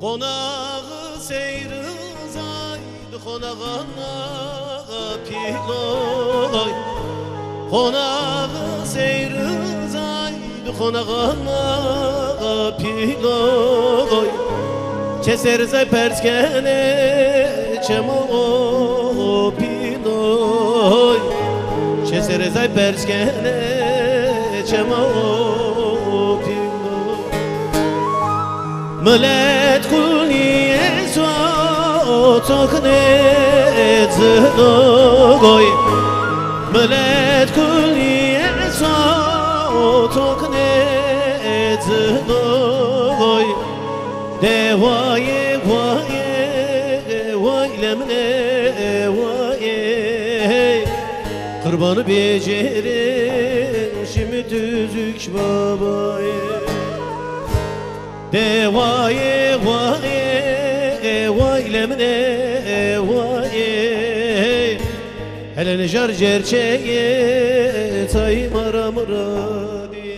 Konağı seyrızaydı konağına piloy. Konağı seyrızaydı konağına piloy. Keserse perskene çemo piloy. Keserse perskene çemo piloy. Millet kulniye sotok ne zıdoy. Millet kulniye sotok ne zıdoy. Devaye vaye vaylemne vaye. Kurbanı becerin şimdi düzük babaye. Devaye vaye vaylemne vaye. Hele nejar cerçeye tay maramra diye.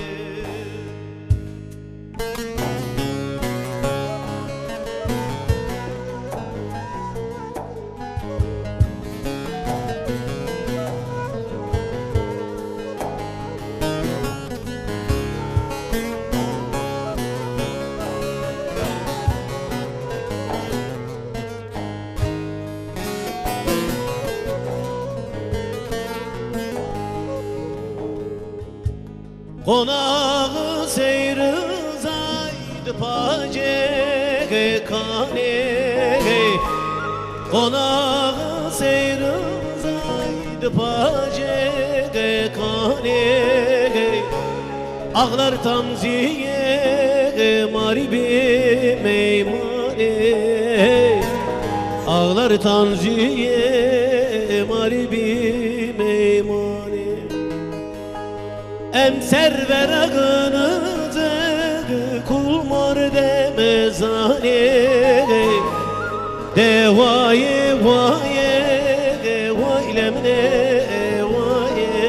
Konağı seyrızaydı pace kane. Konağı seyrızaydı pace kane. Ağlar tamziye maribi meymane. Ağlar tanziye maribi meymane. Emser veragınızı kulmar demezane. Devaye vaye vaylemne vaye.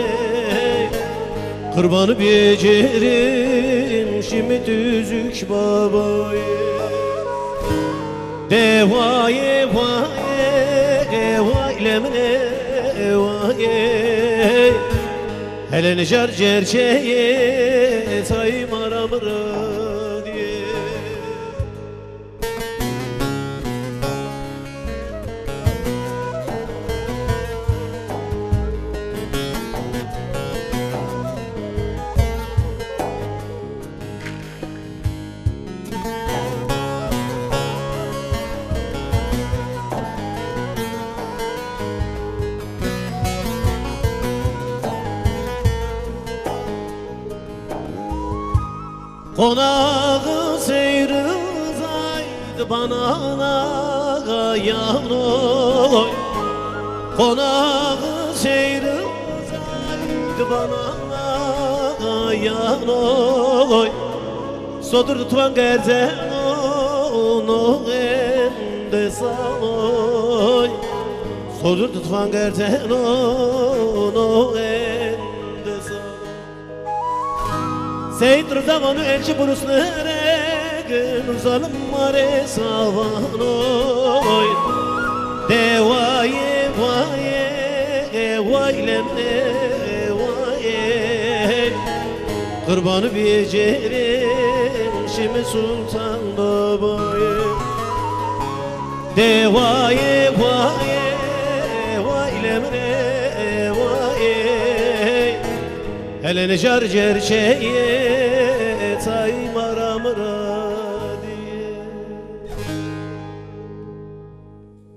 Kurbanı becerim şimdi düzük babaye. Devaye vaye vaylemne vaye. Hele nejar cerçeye tay maramra diye. Konağı seyrızaydı banana yavroy. Konağı seyrızaydı banana yavroy. Sodur tutan gerzen onu ende saloy. Sodur tutan gerzen onu ende saloy. Seyit Rızavan'ı elçi burusnere gün zalim mare savanoy. Devaye vaye vaylemne vaye. Kurbanı becerim şimdi sultan babaye. Devaye vaye vaylemne vaye. Hele nejar cerçeye tay maramra